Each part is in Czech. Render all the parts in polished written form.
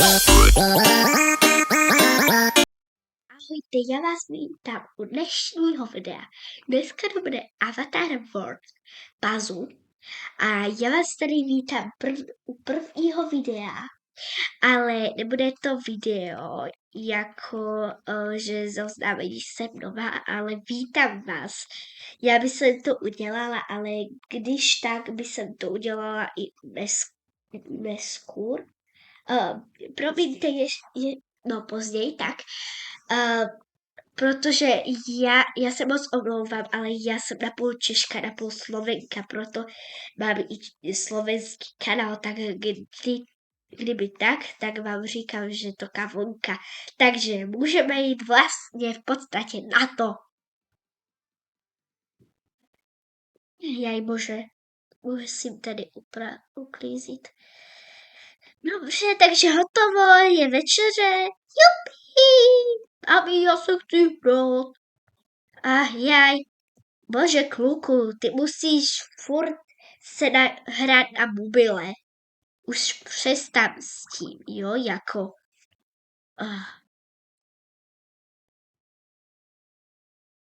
Ahojte, já vás vítám u dnešního videa. Dneska to bude Avatar World Puzzle a já vás tady vítám u prvního videa, ale nebude to video jako, že zoznámení jsem nová, ale vítám vás. Já bych to udělala, ale když tak bych to udělala i neskôr. Promiňte, později, tak. Protože já se moc omlouvám, ale já jsem napůl Češka, napůl Slovenka, proto mám i slovenský kanál, tak kdyby tak vám říkám, že to kavonka. Takže můžeme jít vlastně v podstatě na to. Jaj bože, musím tady uklízit. Dobře, takže hotovo, je večeře. Jupi! Aby já se chci hrát. Jaj, bože kluku, ty musíš furt hrát na mobile. Už přestaň s tím, jo, jako.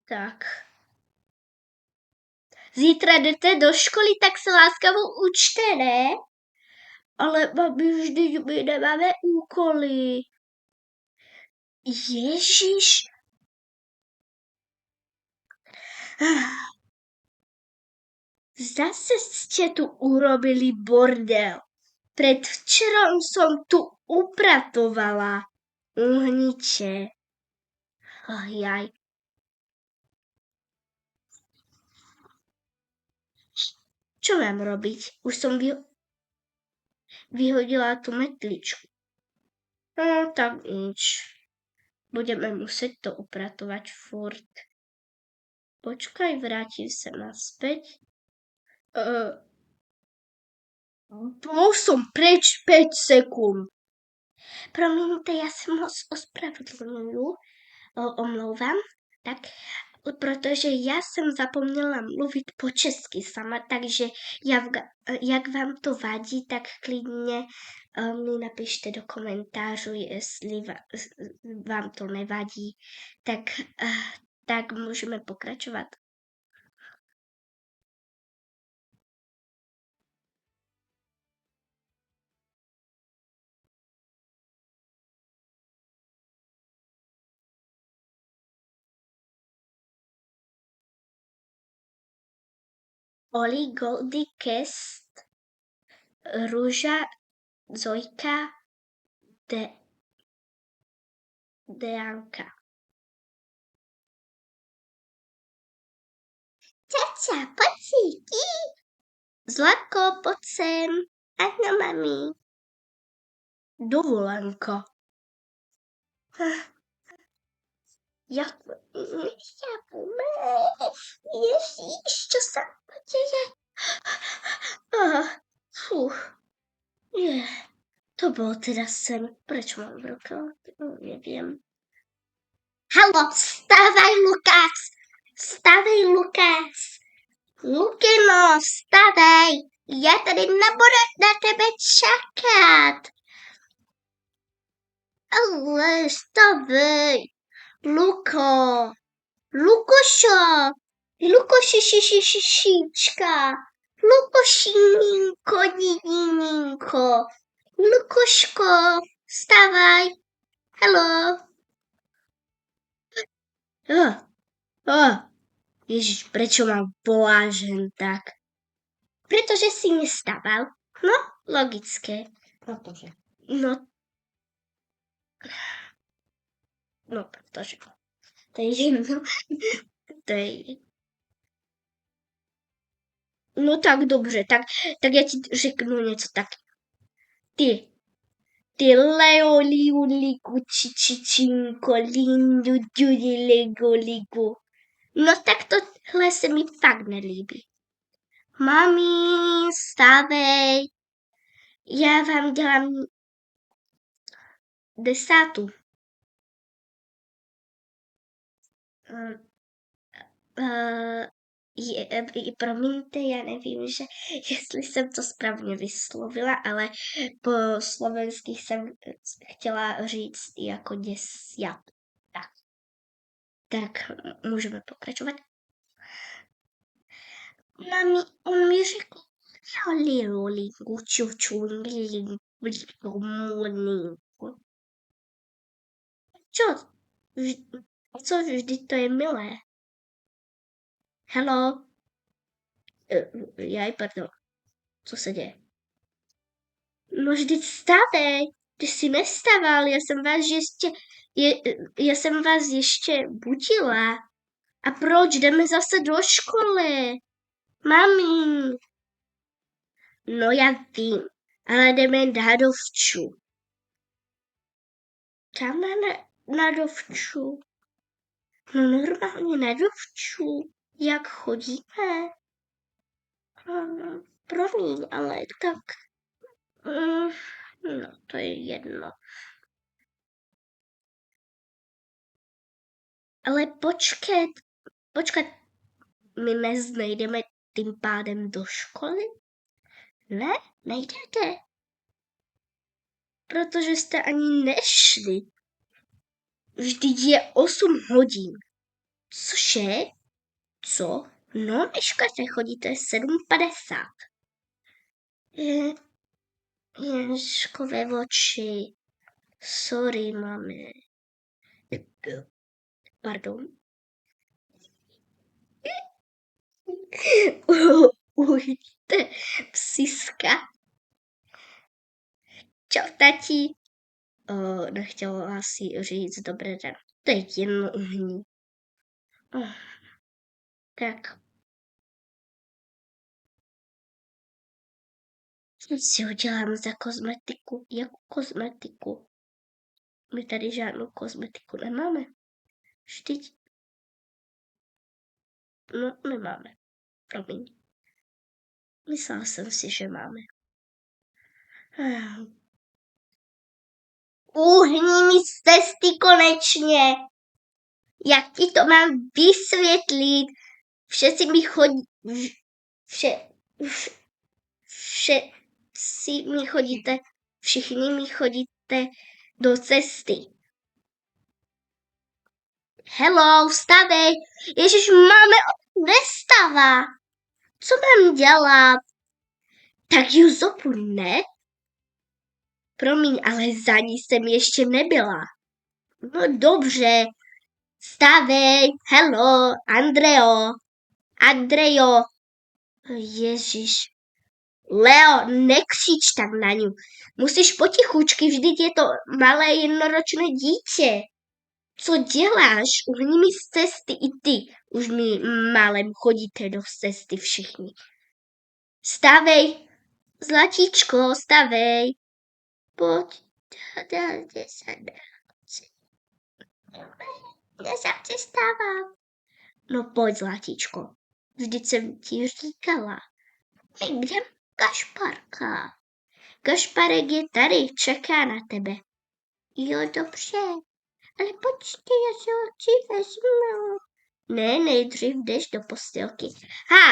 Tak. Zítra jdete do školy, tak se láskavou učte, ne? Ale mami, vždyť my nemáme úkoly. Ježiš. Zase ste tu urobili bordel. Predvčerom som tu upratovala. Uhnite. Jaj. Čo mám robiť? Už som vyhodila tú metličku. No, tak nič. Budeme musieť to upratovať furt. Počkaj, vrátim sa naspäť. Bol som preč 5 sekúnd. Promiňte, ja sa moc omlouvám, tak, protože já jsem zapomněla mluvit po česky sama, takže jak vám to vadí, tak klidně mi napište do komentářů, jestli vám to nevadí, tak můžeme pokračovat. Oli, Goldy, Kest, Růža, Zojka, Deanka. Čača, pocíky. Zlatko, pojď sem. Ano, mami. Dovolenka. Jak Ježíš, čo sa deje? To bolo teda sen. Prečo mám v ruke? Neviem. Halo, vstávaj, Lukáš! Vstávaj, Lukáš! Lukino, vstávaj! Ja tady nebudu na tebe čakať. Ale vstávaj! Luko! Lukošo! Lukošišišišička! Lukošininko, nininko! Lukoško, vstávaj! Haló! Ježiš, prečo mám bolážen tak? Pretože si nestával. No, logické. Protože. No, protože. To je jedno. To je... No tak dobře, tak já ti řeknu něco tak. Ty Leo, liu, ligu, čičinko, lindu, dudi, ligu, ligu. No tak tohle se mi fakt nelíbí. Mami, vstávej. Já vám dělám 10. promiňte, já nevím, jestli jsem to správně vyslovila, ale po slovensky jsem chtěla říct jako děsja. Tak můžeme pokračovat. Mami, on mi řekl, lolinku, čučulinku, Čo? Co vždyť to je milé. Hello? Pardon. Co se děje? No vždyť stavej. Ty jsi nestaval, já jsem vás ještě budila. A proč? Jdeme zase do školy. Mami. No já vím, ale jdeme na dovču. Tam na dovču. No normálně na dovču. Jak chodíme? Promiň, ale tak... No, to je jedno. Ale počkat, my nejdeme tím pádem do školy? Ne, nejdete. Protože jste ani nešli. Vždyť je 8 hodin. Cože? Co? No, neškaře, chodíte 7:50. Ježkové oči. Sorry, mami. Pardon. Ujďte, psiska. Čau, tati. Nechtěla si říct dobré den. To je jedno uhní. Tak. Co si udělám za kozmetiku? Jakou kozmetiku? My tady žádnou kozmetiku nemáme. Vždyť. No, nemáme. Promiň. Myslela jsem si, že máme. Uhni mi z cesty konečně. Jak ti to mám vysvětlit? Všetci mi chodí... Všichni mi chodíte do cesty. Hello, vstavej. Ježiš, máme nestává. Co mám dělat? Tak Juzopu ne? Promiň, ale za ní jsem ještě nebyla. No dobře. Vstávej. Hello, Andrejo. Ježiš. Leo, nekřič tak na ňu. Musíš potichučky, vždyť je to malé jednoročné dítě. Co děláš? Uhni mi z cesty i ty. Už mi malem chodíte do cesty všichni. Stavej, zlatíčko, stavej. Pojď, dá se. Já se chci stávat. No pojď, zlatíčko. Vždyť jsem ti říkala. Kde Kašparka? Kašparek je tady, čeká na tebe. Jo, dobře. Ale počkej, já se ho dřív vezmu. Ne, nejdřív jdeš do postelky.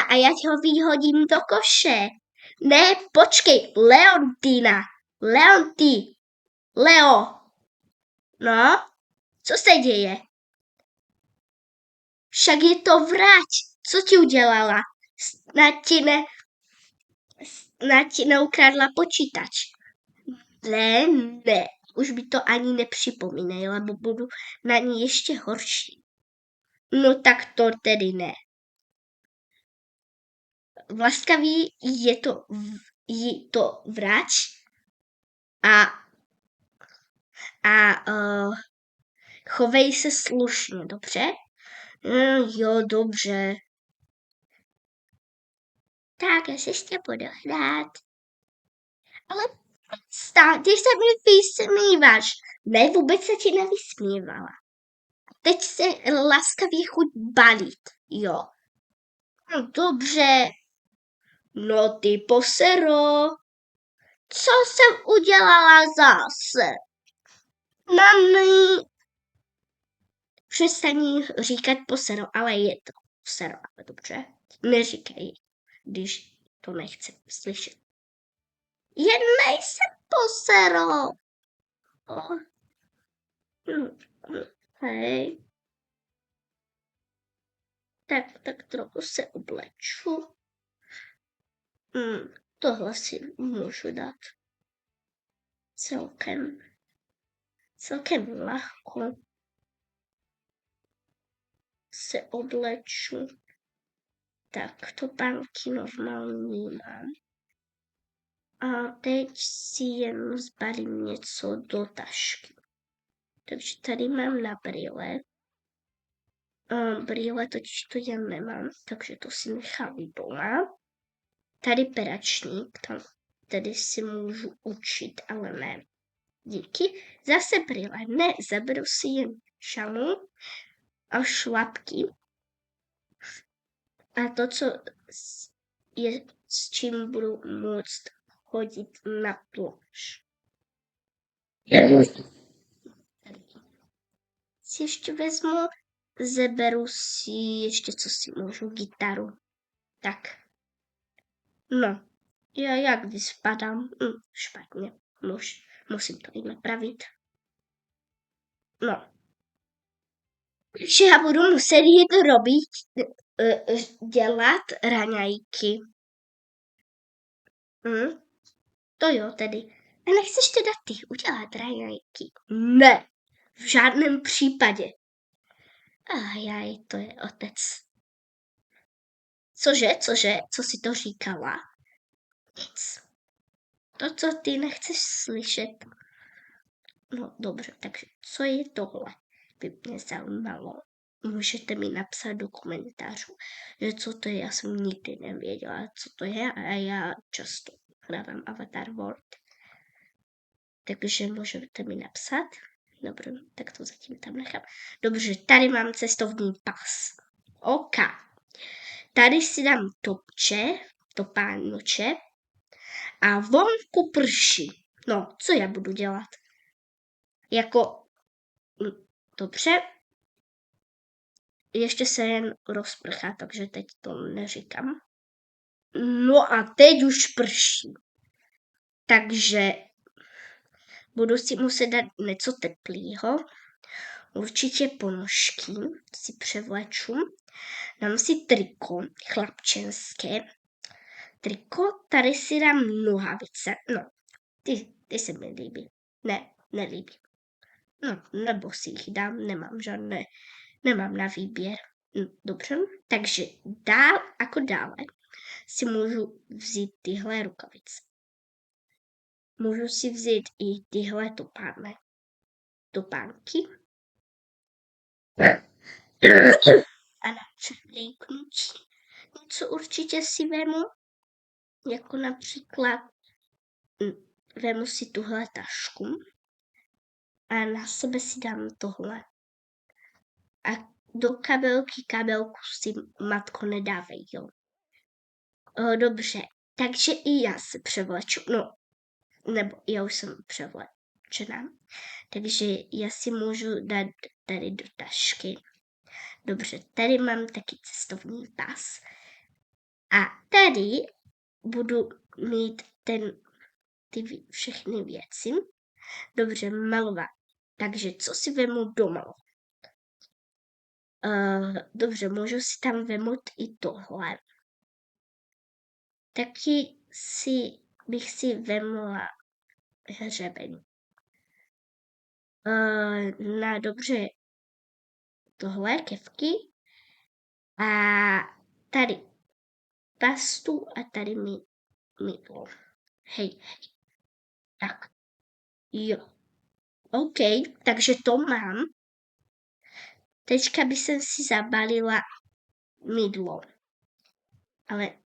A já ti ho vyhodím do koše. Ne, počkej, Leo. No, co se děje? Však je to vrať. Co ti udělala? Snad ti neukradla počítač. Ne, už by to ani nepřipomínej, lebo budu na ní ještě horší. No tak to tedy ne. Laskavý je to vrať a chovej se slušně, dobře? Jo, dobře. Tak, já se ještě budu hrát. Ale ty se mi vysmíváš. Ne, vůbec se ti nevysmívala. Teď se laskavě chuť balit, jo. No dobře. No ty posero. Co jsem udělala zase? Mami. Přestaň říkat posero, ale je to posero, ale dobře. Neříkej, když to nechce slyšet. Jen nejsem posero. Hej. Tak trochu se obleču. Tohle si můžu dát. Celkem lehko se obleču. Tak, topánky normální mám. A teď si jen zbalím něco do tašky. Takže tady mám na brýle. Brýle totiž to já nemám, takže to si nechám doma. Tady peračník, tady si můžu učit, ale ne. Díky. Zase brýle. Ne, zaberu si jen šalmu a šlapky. A to, co je, s čím budu moct chodit na pláž. Si ještě vezmu, zeberu si ještě, co si můžu, gitaru. Tak. No, já jak vyspadám? Špatně. Musím to i napravit. No. Že já budu muset jít dělat raňajky. To jo, tedy. A nechceš teda ty udělat raňajky? Ne, v žádném případě. Ajaj, to je otec. Cože? Co jsi to říkala? Nic. To, co ty nechceš slyšet. No dobře, takže co je tohle? By mě zajímalo. Můžete mi napsat do komentářů, že co to je, já jsem nikdy nevěděla, co to je a já často hrávám Avatar World. Takže můžete mi napsat. Dobře, tak to zatím tam nechám. Dobře, tady mám cestovní pas. OK. Tady si dám topánoče a vonku prší. No, co já budu dělat? Dobře. Ještě se jen rozprchá, takže teď to neříkám. No a teď už prší. Takže budu si muset dát něco teplého. Určitě ponožky si převleču. Dám si triko chlapčenské. Triko, tady si dám nohavice. No, ty se mi líbí. Ne, nelíbí. No, nebo si jich dám, nemám na výběr. Dobře, takže dále si můžu vzít tyhle rukavice. Můžu si vzít i tyhle topánky. A na převlíknutí něco určitě si vemu, jako například vemu si tuhle tašku a na sebe si dám tohle. A do kabelku si matko nedávej, jo. Dobře, takže i já se převleču, no, nebo já už jsem převlečená, takže já si můžu dát tady do tašky. Dobře, tady mám taky cestovní pas. A tady budu mít ty všechny věci. Dobře, malovat. Takže co si vemu doma? Dobře, můžu si tam vemout i tohle. Taky bych si vemula hřeben. Dobře, tohle kevky. A tady pastu a tady mydlo. Hej. Tak. Jo. OK, takže to mám. Teďka by jsem si zabalila mydlo. Ale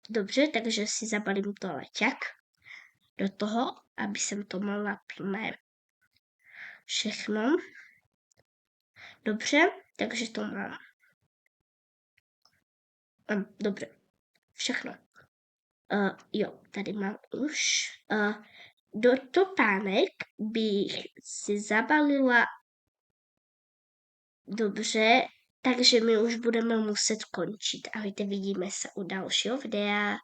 dobře, takže si zabalím to leťak do toho, aby jsem to mohla plné všechno. Dobře, takže to mám. Dobře, všechno. Jo, tady mám už. Do topánek bych si zabalila dobře Takže my už budeme muset končit. Ahojte, vidíme se u dalšího videa.